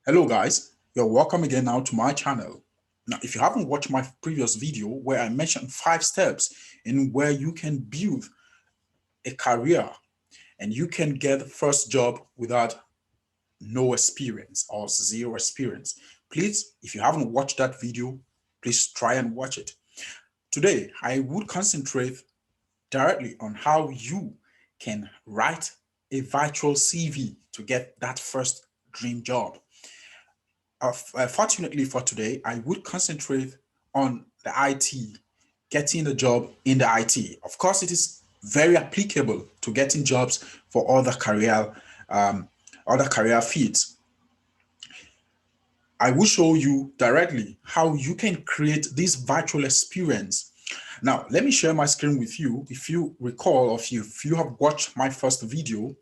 Hello guys, you're welcome again now to my channel. Now, if you haven't watched my previous video where I mentioned 5 steps in where you can build a career and you can get the first job without no experience or zero experience, please, if you haven't watched that video, please try and watch it. Today, I would concentrate directly on how you can write a virtual CV to get that first dream job. Fortunately for today, I would concentrate on the IT, getting a job in the IT. Of course, it is very applicable to getting jobs for um, other career fields. I will show you directly how you can create this virtual experience. Now, let me share my screen with you. If you recall, or if you have watched my first video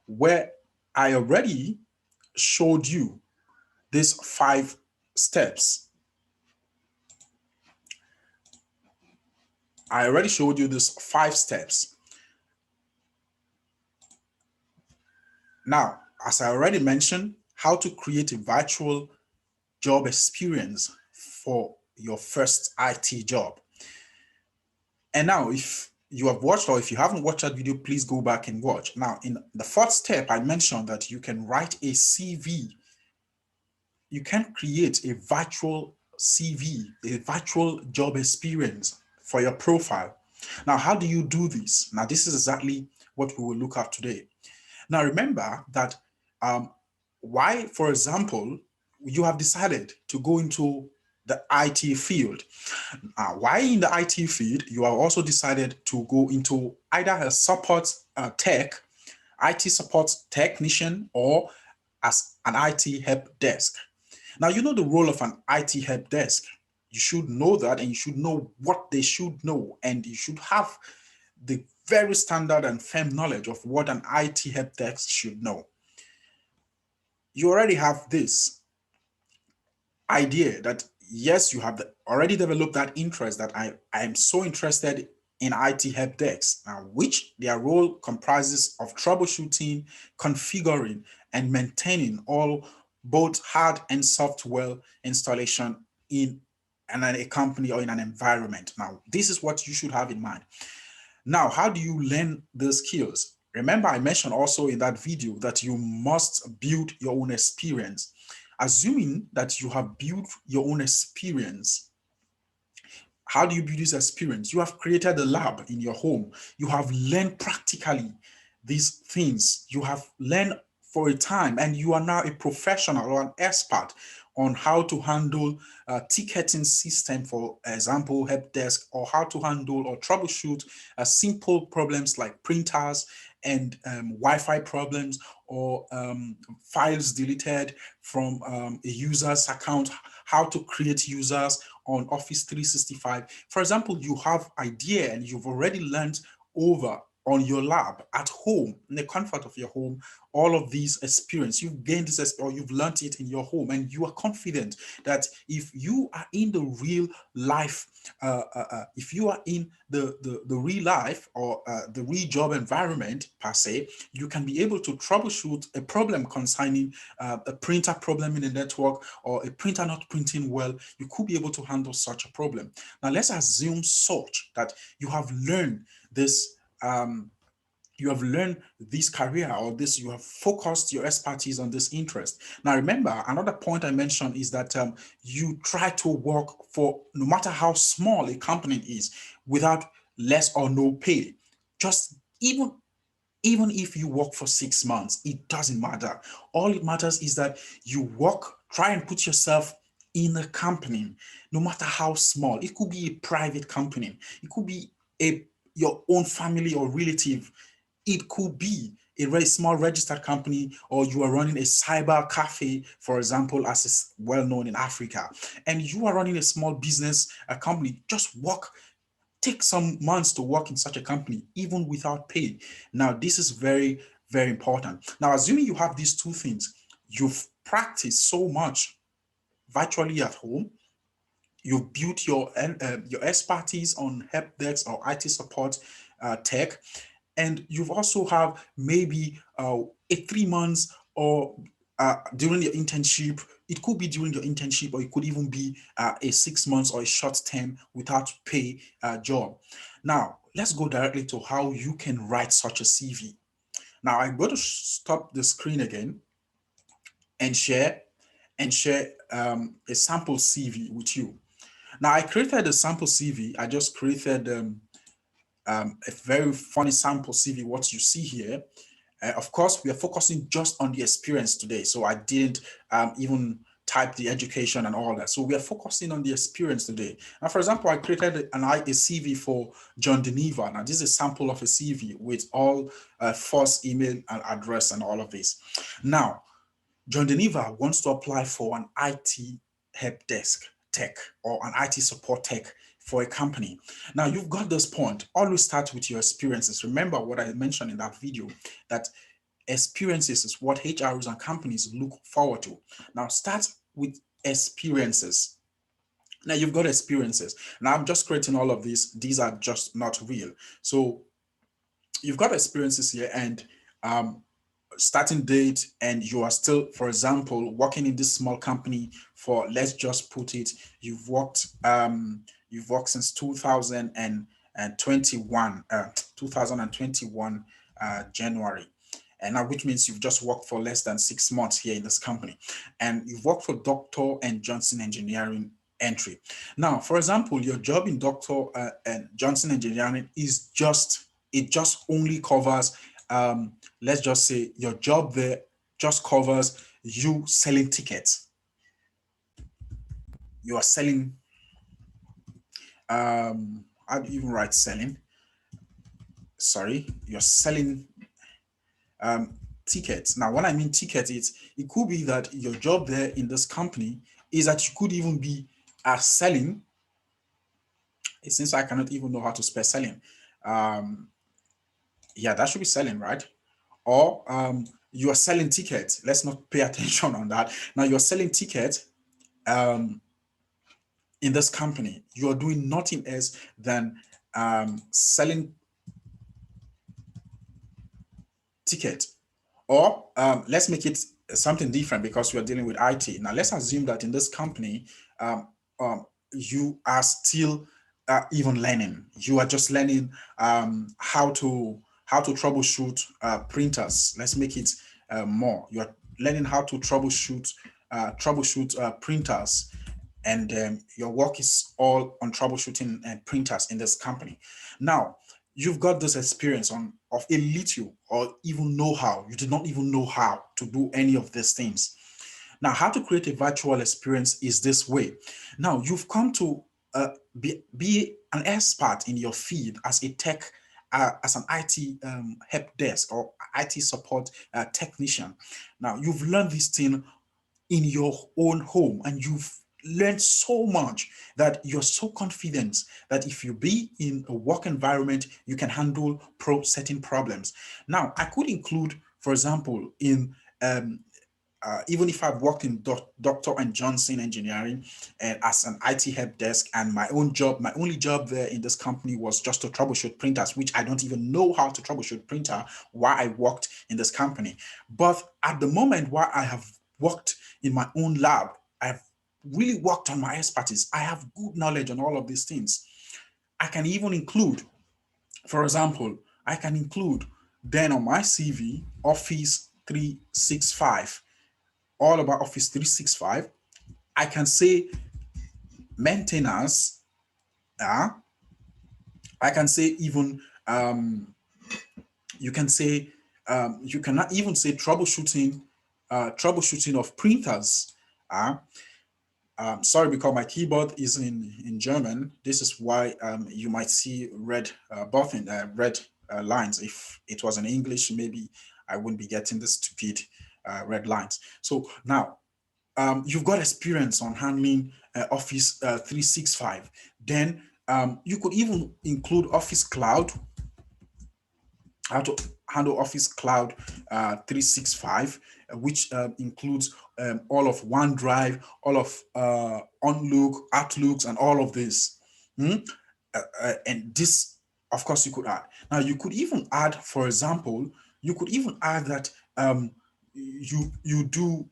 where I already showed you these 5 steps. I already showed you these 5 steps. Now, as I already mentioned, how to create a virtual job experience for your first IT job. And now, if you have watched or if you haven't watched that video, please go back and watch. Now, in the 4th step, I mentioned that you can write a CV. You can create a virtual CV, a virtual job experience for your profile. Now, how do you do this? Now, this is exactly what we will look at today. Now, remember that why, for example, you have decided to go into the IT field. Why in the IT field, you have also decided to go into either a support IT support technician, or as an IT help desk. Now, you know the role of an IT help desk. You should know that, and you should know what they should know, and you should have the very standard and firm knowledge of what an IT help desk should know. You already have this idea that yes, you have already developed that interest that I am so interested in IT help desks, now which their role comprises of troubleshooting, configuring, and maintaining all both hard and software installation in a company or in an environment. Now, this is what you should have in mind. Now, how do you learn the skills? Remember, I mentioned also in that video that you must build your own experience. Assuming that you have built your own experience, how do you build this experience? You have created a lab in your home. You have learned practically these things. You have learned for a time, and you are now a professional or an expert on how to handle a ticketing system, for example, help desk, or how to handle or troubleshoot simple problems like printers and Wi-Fi problems, or files deleted from a user's account, how to create users on Office 365. For example, you have idea and you've already learned over on your lab at home, in the comfort of your home, all of these experience, you've gained this or you've learned it in your home, and you are confident that if you are in the real life, if you are in the real life, or the real job environment per se, you can be able to troubleshoot a problem concerning a printer problem in the network, or a printer not printing well. You could be able to handle such a problem. Now, let's assume such that you have learned this. You have learned this career, or this, you have focused your expertise on this interest. Now, remember, another point I mentioned is that you try to work for, no matter how small a company is, without less or no pay. Just even if you work for 6 months, it doesn't matter. All it matters is that you work, try and put yourself in a company, no matter how small. It could be a private company, it could be your own family or relative, it could be a very small registered company, or you are running a cyber cafe, for example, as is well known in Africa, and you are running a small business, a company. Just work, take some months to work in such a company, even without pay. Now, this is very, very important. Now, assuming you have these two things, you've practiced so much virtually at home, you've built your expertise on help desk or IT support tech, and you've also have maybe a 3 months or during your internship. It could be during your internship, or it could even be a 6 months or a short term without pay job. Now, let's go directly to how you can write such a CV. Now, I'm going to stop the screen again and share a sample CV with you. Now, I created a sample CV. I just created a very funny sample CV, what you see here. Of course, we are focusing just on the experience today. So I didn't even type the education and all that. So we are focusing on the experience today. Now, for example, I created a CV for John Deneva. Now, this is a sample of a CV with all first email and address and all of this. Now, John Deneva wants to apply for an IT help desk tech or an IT support tech for a company. Now, you've got this point. Always start with your experiences. Remember what I mentioned in that video, that experiences is what HRs and companies look forward to. Now, start with experiences. Now, you've got experiences. Now, I'm just creating all of these. These are just not real. So, you've got experiences here, and starting date, and you are still, for example, working in this small company for, let's just put it, you've worked since 2021 2021 January, and now, which means you've just worked for less than 6 months here in this company, and you've worked for Dr. and Johnson Engineering entry. Now, for example, your job in Dr. And Johnson Engineering is just, it just only covers, let's just say your job there just covers you selling tickets. You are selling, how do you even write selling? Sorry, you're selling tickets. Now, when I mean tickets, it could be that your job there in this company is that you could even be selling. Since I cannot even know how to spell selling, yeah, that should be selling, right? Or you are selling tickets. Let's not pay attention on that. Now, you're selling tickets in this company. You are doing nothing else than selling ticket. Or let's make it something different, because we are dealing with IT. Now, let's assume that in this company, um, you are still even learning. You are just learning how to troubleshoot printers. Let's make it more. You are learning how to troubleshoot printers, and your work is all on troubleshooting printers in this company. Now, you've got this experience on of a little or even know-how. You did not even know how to do any of these things. Now, how to create a virtual experience is this way. Now, you've come to be an expert in your field as a tech, as an IT help desk or IT support technician. Now, you've learned this thing in your own home, and you've learned so much that you're so confident that if you be in a work environment, you can handle certain problems. Now, I could include, for example, in even if I've worked in Dr. and Johnson Engineering and as an IT help desk, and my only job there in this company was just to troubleshoot printers, which I don't even know how to troubleshoot printer while I worked in this company. But at the moment, while I have worked in my own lab, I've really worked on my expertise. I have good knowledge on all of these things. I can even include, for example, I can include then on my CV Office 365, all about Office 365. I can say maintenance. Uh, I can say even you can say you cannot even say troubleshooting of printers. Uh, sorry, because my keyboard is in German. This is why you might see red button, red lines. If it was in English, maybe I wouldn't be getting the stupid red lines. So now you've got experience on handling Office 365. Then you could even include Office Cloud, how to handle Office Cloud 365, which includes all of OneDrive, all of Outlook, Outlooks, and all of this. Hmm? And this, of course, you could add. Now, you could even add, for example, you could even add that you do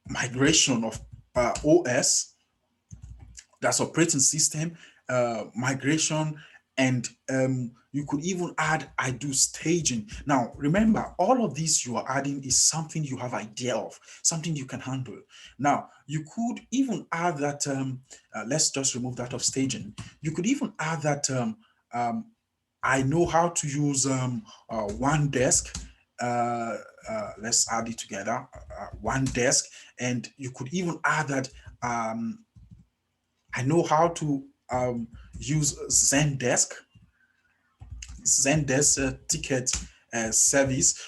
migration of OS, that's operating system, migration, and you could even add I do staging. Now remember, all of these you are adding is something you have idea of, something you can handle. Now you could even add that let's just remove that of staging. You could even add that um, I know how to use one desk. Let's add it together, one desk. And you could even add that I know how to use Zendesk ticket service,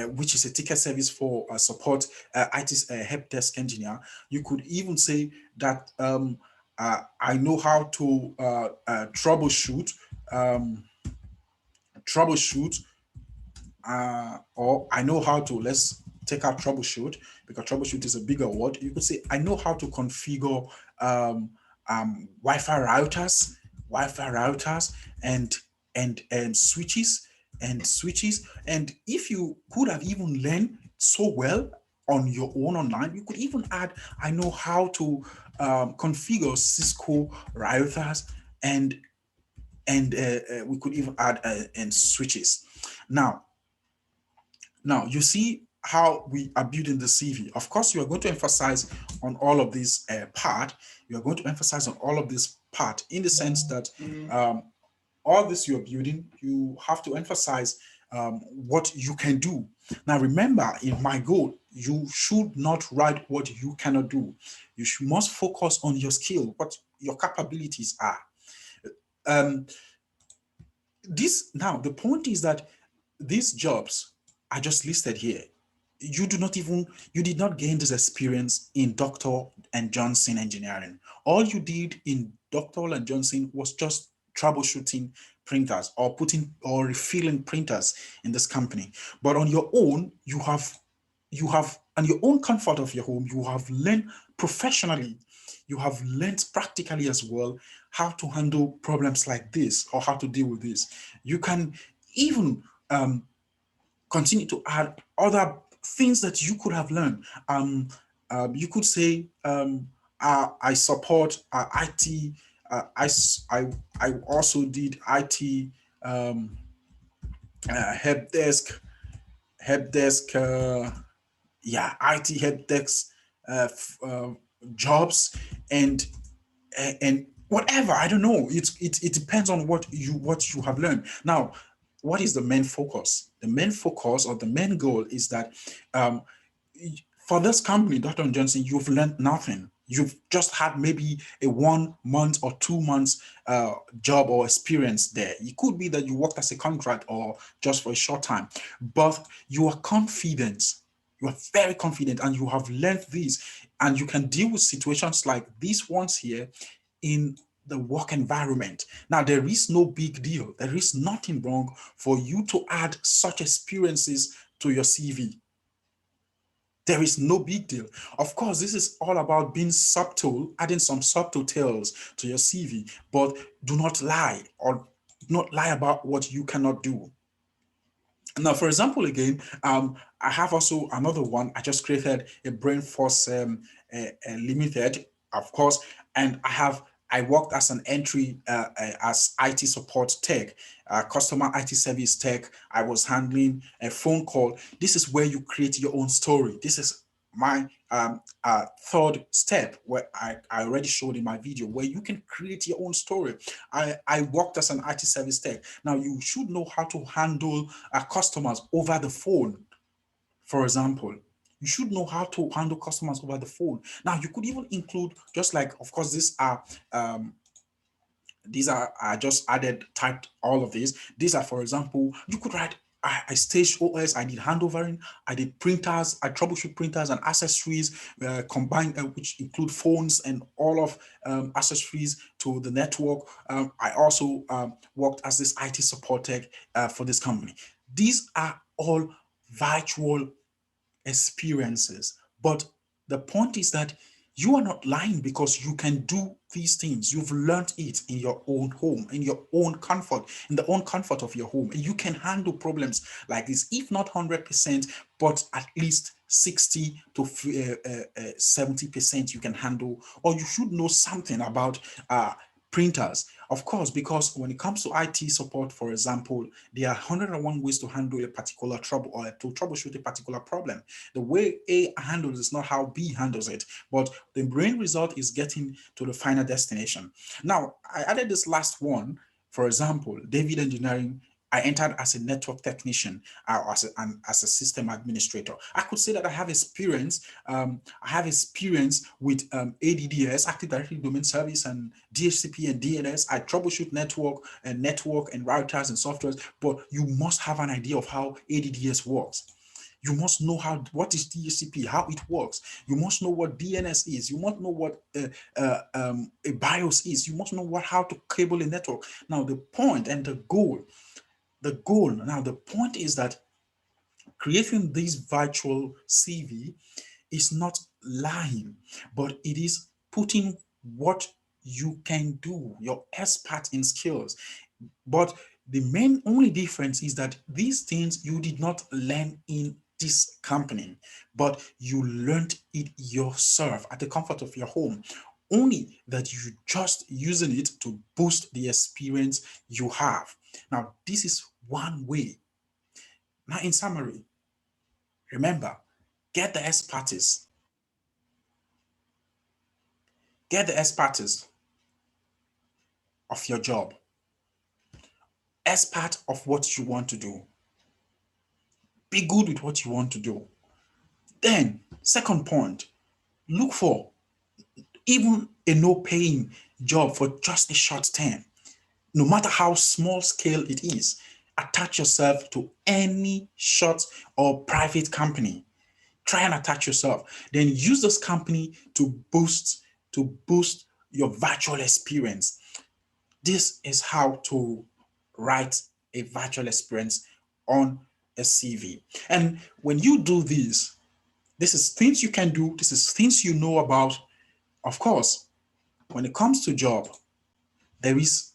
which is a ticket service for support IT help desk engineer. You could even say that I know how to um, troubleshoot, or I know how to, let's take out troubleshoot because troubleshoot is a bigger word. You could say, I know how to configure um, Wi-Fi routers, Wi-Fi routers, and switches and switches. And if you could have even learned so well on your own online, you could even add, I know how to configure Cisco routers, and we could even add and switches. Now, you see how we are building the CV. Of course, you are going to emphasize on all of this part. You are going to emphasize on all of this part in the sense that all this you're building, you have to emphasize what you can do. Now, remember, in my goal, you should not write what you cannot do. Must focus on your skill, what your capabilities are. Um, this now the point is that these jobs I just listed here, you did not gain this experience in Dr. and Johnson engineering. All you did in Dr. and Johnson was just troubleshooting printers or putting or refilling printers in this company. But on your own, you have on your own comfort of your home, you have learned professionally, you have learned practically as well how to handle problems like this or how to deal with this. You can even continue to add other things that you could have learned. You could say, I support IT. I also did IT help desk, help desk. Yeah, IT help desk uh, f- uh, jobs, and and whatever, I don't know, it depends on what you have learned. Now, what is the main focus? The main focus or the main goal is that um, for this company, Dr. Johnson, you've learned nothing. You've just had maybe a 1 month or 2 months job or experience there. It could be that you worked as a contract or just for a short time, but you are confident. You are very confident, and you have learned this, and you can deal with situations like these ones here in the work environment. Now, there is no big deal. There is nothing wrong for you to add such experiences to your CV. There is no big deal. Of course, this is all about being subtle, adding some subtle tales to your CV, but do not lie or not lie about what you cannot do. Now, for example, again, I have also another one. I just created a Brain Force Limited, of course, and I worked as an entry as IT support tech, customer IT service tech. I was handling a phone call. This is where you create your own story. This is my third step where I already showed in my video where you can create your own story. I worked as an IT service tech. Now you should know how to handle customers over the phone, for example. You should know how to handle customers over the phone. Now you could even include, just like, of course, these are I just added typed all of these. These are, for example, you could write, I staged OS, I did handovering, I did printers, I troubleshoot printers and accessories combined, which include phones and all of accessories to the network. I also worked as this IT support tech for this company. These are all virtual experiences, but the point is that You are not lying because you can do these things. You've learned it in your own home, in your own comfort, in the own comfort of your home. And you can handle problems like this, if not 100%, but at least 60 to 70% you can handle, or you should know something about printers. Of course, because when it comes to IT support, for example, there are 101 ways to handle a particular trouble or to troubleshoot a particular problem. The way A handles is not how B handles it, but the brain result is getting to the final destination. Now, I added this last one. For example, David Engineering, I entered as a network technician or as a system administrator. I could say that I have experience. I have experience with ADDS, Active Directory Domain Service, and DHCP and DNS. I troubleshoot network and routers and softwares. But you must have an idea of how ADDS works. You must know what is DHCP, how it works. You must know what DNS is. You must know what a BIOS is. You must know how to cable a network. Now, the point and the point is that creating this virtual CV is not lying, but it is putting what you can do, your expert in skills. But the main only difference is that these things you did not learn in this company, but you learned it yourself at the comfort of your home. Only that you just using it to boost the experience you have. Now, this is one way. Now, in summary, remember, get the expertise. Get the expertise of your job, expert of what you want to do. Be good with what you want to do. Then, second point, look for even a no paying job for just a short term, no matter how small scale it is. Attach yourself to any short or private company. Try and attach yourself. Then use this company to boost your virtual experience. This is how to write a virtual experience on a CV. And when you do this is things you can do, this is things you know about. Of course, when it comes to job, there is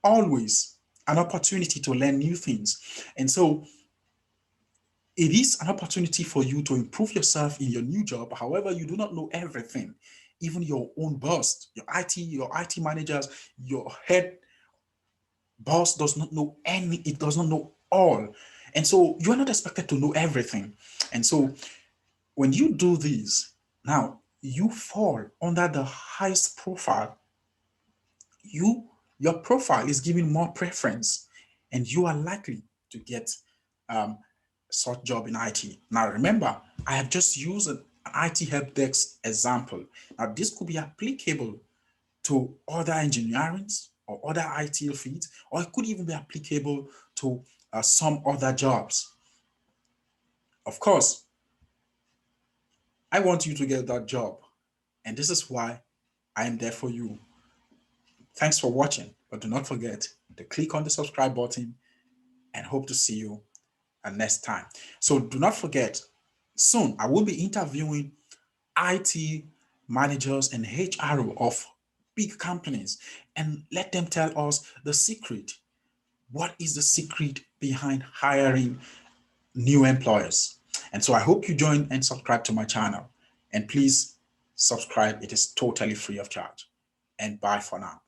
always an opportunity to learn new things. And so it is an opportunity for you to improve yourself in your new job. However, you do not know everything. Even your own boss, your IT managers, your head boss does not know it does not know all. And so you are not expected to know everything. And so when you do this, now you fall under the highest profile. Your profile is given more preference, and you are likely to get um, such job in IT. Now remember, I have just used an IT help desk example. Now this could be applicable to other engineerings or other IT fields, or it could even be applicable to some other jobs. Of course, I want you to get that job, and this is why I am there for you. Thanks for watching, but do not forget to click on the subscribe button and hope to see you next time. So do not forget, soon I will be interviewing IT managers and HR of big companies and let them tell us the secret. What is the secret behind hiring new employers? And so I hope you join and subscribe to my channel. And please subscribe. It is totally free of charge. And bye for now.